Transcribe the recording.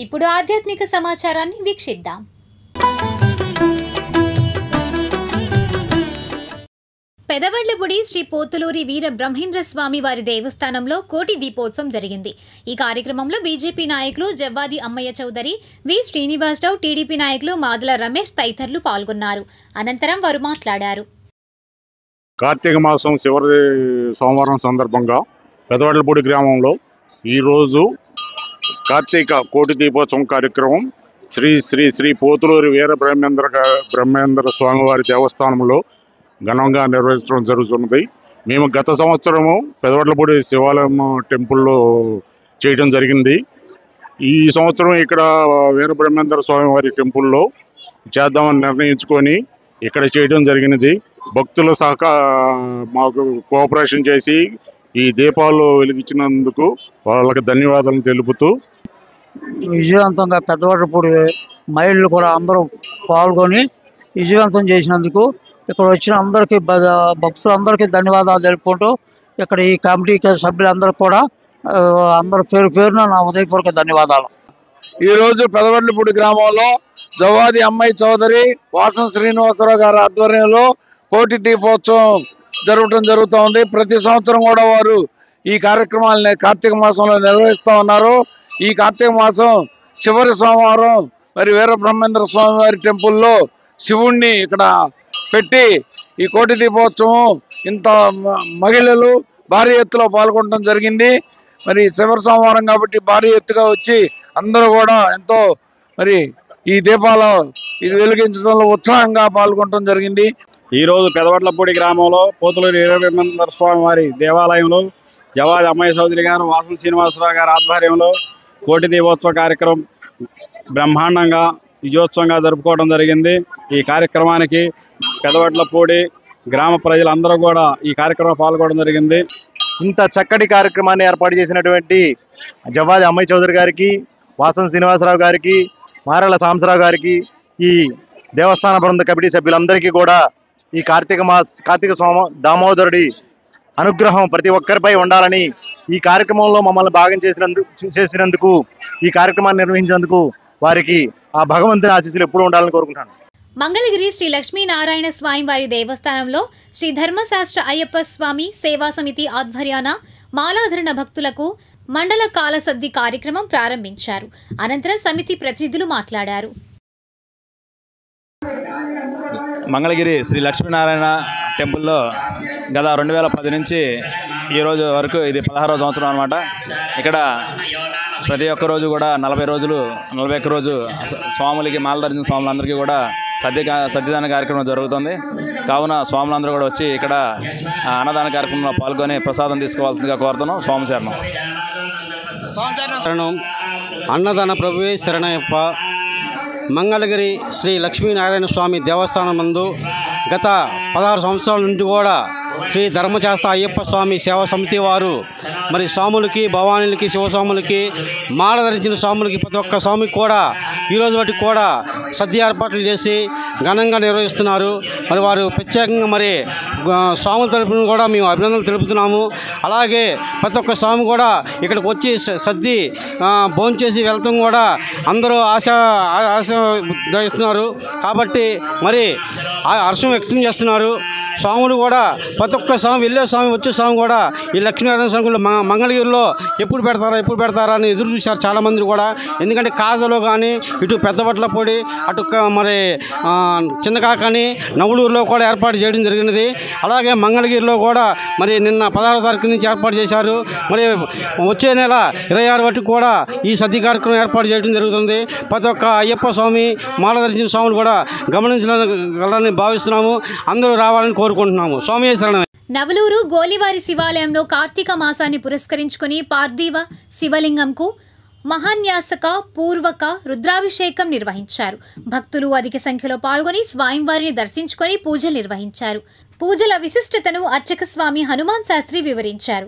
ఇప్పుడు ఆధ్యాత్మిక సమాచారాన్ని వీక్షిద్దాం. పెదవడ్లపూడి శ్రీ పోతులూరి వీర బ్రహ్మేంద్ర స్వామి వారి దేవస్థానంలో కోటి దీపోత్సవం జరిగింది. ఈ కార్యక్రమంలో బీజేపీ నాయకులు జవ్వాది అమ్మయ్య చౌదరి, వి శ్రీనివాసరావు, టీడీపీ నాయకులు మాదుల రమేష్ తదితరులు పాల్గొన్నారు. అనంతరం వారు మాట్లాడారు. కార్తీక మాసం చివరి సోమవారం సందర్భంగా పెదవడ్లపూడి గ్రామంలో ఈరోజు కార్తీక కోటి దీపోత్సవం కార్యక్రమం శ్రీ శ్రీ శ్రీ పోతులూరి వీర బ్రహ్మేంద్ర స్వామివారి దేవస్థానంలో ఘనంగా నిర్వహించడం జరుగుతున్నది. మేము గత సంవత్సరము పెదవడ్లపూడి శివాలయం టెంపుల్లో చేయడం జరిగింది. ఈ సంవత్సరం ఇక్కడ వీర బ్రహ్మేంద్ర స్వామివారి టెంపుల్లో చేద్దామని నిర్ణయించుకొని ఇక్కడ చేయడం జరిగినది. భక్తుల మాకు కోఆపరేషన్ చేసి ఈ దీపాలు వెలిగించినందుకు వాళ్ళకి ధన్యవాదాలు తెలుపుతూ విజయవంతంగా పెద్దవడ్లపూడి మహిళలు కూడా అందరూ పాల్గొని విజయవంతం చేసినందుకు ఇక్కడ వచ్చిన అందరికీ భక్తులందరికీ ధన్యవాదాలు తెలుపుకుంటూ ఇక్కడ ఈ కమిటీ సభ్యులందరూ కూడా అందరూ పేరున నా ఉదయపూర్వక ధన్యవాదాలు. ఈరోజు పెదవడ్లపూడి గ్రామంలో జవాది అమ్మాయి చౌదరి, వాసం శ్రీనివాసరావు గారి ఆధ్వర్యంలో కోటి దీపోత్సవం జరగడం జరుగుతోంది. ప్రతి సంవత్సరం కూడా వారు ఈ కార్యక్రమాలని కార్తీక మాసంలో నిర్వహిస్తూ ఉన్నారు. ఈ కార్తీక మాసం చివరి సోమవారం మరి వీర బ్రహ్మేంద్ర స్వామి వారి టెంపుల్లో శివుణ్ణి ఇక్కడ పెట్టి ఈ కోటి దీపోత్సవం ఇంత మహిళలు భారీ ఎత్తులో పాల్గొనడం జరిగింది. మరి చివరి సోమవారం కాబట్టి భారీ ఎత్తుగా వచ్చి అందరూ కూడా ఎంతో మరి ఈ దీపాలు ఇది వెలిగించడంలో ఉత్సాహంగా పాల్గొనడం జరిగింది. ఈరోజు పెదవడ్లపూడి గ్రామంలో పోతులూరి వీర బ్రహ్మేంద్ర స్వామి వారి దేవాలయంలో జవాది అమ్మాయి చౌదరి గారు, వాసం శ్రీనివాసరావు గారి ఆధ్వర్యంలో కోటి దీపోత్సవ కార్యక్రమం బ్రహ్మాండంగా విజయోత్సవంగా జరుపుకోవడం జరిగింది. ఈ కార్యక్రమానికి పెదవడ్లపూడి గ్రామ ప్రజలందరూ కూడా ఈ కార్యక్రమం పాల్గొనడం జరిగింది. ఇంత చక్కటి కార్యక్రమాన్ని ఏర్పాటు చేసినటువంటి జవాది అమ్మాయి చౌదరి గారికి, వాసం శ్రీనివాసరావు గారికి, మారెల సాంబశివరావు గారికి, ఈ దేవస్థాన బృంద కమిటీ సభ్యులందరికీ కూడా ఈ కార్తీక దామోదరుడి అనుగ్రహం ప్రతి ఒక్కరిపై ఉండాలని ఈ కార్యక్రమంలో మమ్మల్ని భాగం చేసినందుకు ఈ కార్యక్రమాన్ని నిర్వహించినందుకు వారికి ఆ భగవంతుని ఆశీస్సులు ఎప్పుడు ఉండాలని కోరుకుంటాను. మంగళగిరి శ్రీ లక్ష్మీనారాయణ స్వామి వారి దేవస్థానంలో శ్రీ ధర్మశాస్త్ర అయ్యప్ప స్వామి సేవా సమితి ఆధ్వర్యాన మాలాధరణ భక్తులకు మండల కాలసద్ది కార్యక్రమం ప్రారంభించారు. అనంతరం సమితి ప్రతినిధులు మాట్లాడారు. మంగళగిరి శ్రీ లక్ష్మీనారాయణ టెంపుల్లో గత 2010 నుంచి ఈరోజు వరకు ఇది 16వ సంవత్సరం అనమాట. ఇక్కడ ప్రతి ఒక్క రోజు కూడా 41 రోజు స్వాములకి మాలధరించిన స్వాములందరికీ కూడా సద్యదాన కార్యక్రమం జరుగుతుంది. కావున స్వాములందరూ కూడా వచ్చి ఇక్కడ అన్నదాన కార్యక్రమంలో పాల్గొని ప్రసాదం తీసుకోవాల్సిందిగా కోరుతున్నాం. స్వామి శరణం. అన్నదాన ప్రభువే శరణయ్యప్ప. మంగళగిరి శ్రీ లక్ష్మీనారాయణ స్వామి దేవస్థానం నందు గత 16 సంవత్సరాల నుండి కూడా శ్రీ ధర్మశాస్త్ర అయ్యప్ప స్వామి సేవా సమితి వారు మరి స్వాములకి, భవానీలకి, శివస్వాములకి, మాల ధరించిన స్వాములకి ప్రతి ఒక్క స్వామికి కూడా ఈరోజు వాటికి కూడా సద్య ఏర్పాట్లు చేసి ఘనంగా నిర్వహిస్తున్నారు. మరి వారు ప్రత్యేకంగా మరి స్వాముల తరపున కూడా మేము అభినందనలు తెలుపుతున్నాము. అలాగే ప్రతి ఒక్క స్వామి కూడా ఇక్కడికి వచ్చి సద్ది భోంచేసి వెళ్తాం కూడా అందరూ ఆశిస్తున్నారు. కాబట్టి మరి హర్షం వ్యక్తం చేస్తున్నారు. స్వాములు కూడా ప్రతి ఒక్క స్వామి వెళ్ళే స్వామి వచ్చే స్వామి కూడా ఈ లక్ష్మీనారాయణ స్వామి మంగళగిరిలో ఎప్పుడు పెడతారా అని ఎదురు చూశారు చాలామంది కూడా. ఎందుకంటే కాజలో కానీ ఇటు పెద్దవడ్లపూడి అటు మరి చిన్నకాకని నవలూరులో కూడా ఏర్పాటు చేయడం జరిగినది. అలాగే మంగళగిరిలో కూడా మరి నిన్న 16వ తారీఖు నుంచి ఏర్పాటు చేశారు. మరి వచ్చే నెల 26 వరకు కూడా ఈ సద్య కార్యక్రమం ఏర్పాటు చేయడం జరుగుతుంది. ప్రతి ఒక్క అయ్యప్ప స్వామి, మాల ధరించిన స్వాములు కూడా గమనించగలరని భావిస్తున్నాము. అందరూ రావాలని కోరుకుంటున్నాము. స్వామి శరణం. నవలూరు గోలివారి శివాలయంలో కార్తీక మాసాన్ని పురస్కరించుకుని పార్థివ శివలింగంకు మహాన్యాసక పూర్వక రుద్రాభిషేకం నిర్వహించారు. భక్తులు అధిక సంఖ్యలో పాల్గొని స్వామివారిని దర్శించుకొని పూజలు నిర్వహించారు. పూజల విశిష్టతను అర్చక స్వామి హనుమాన్ శాస్త్రి వివరించారు.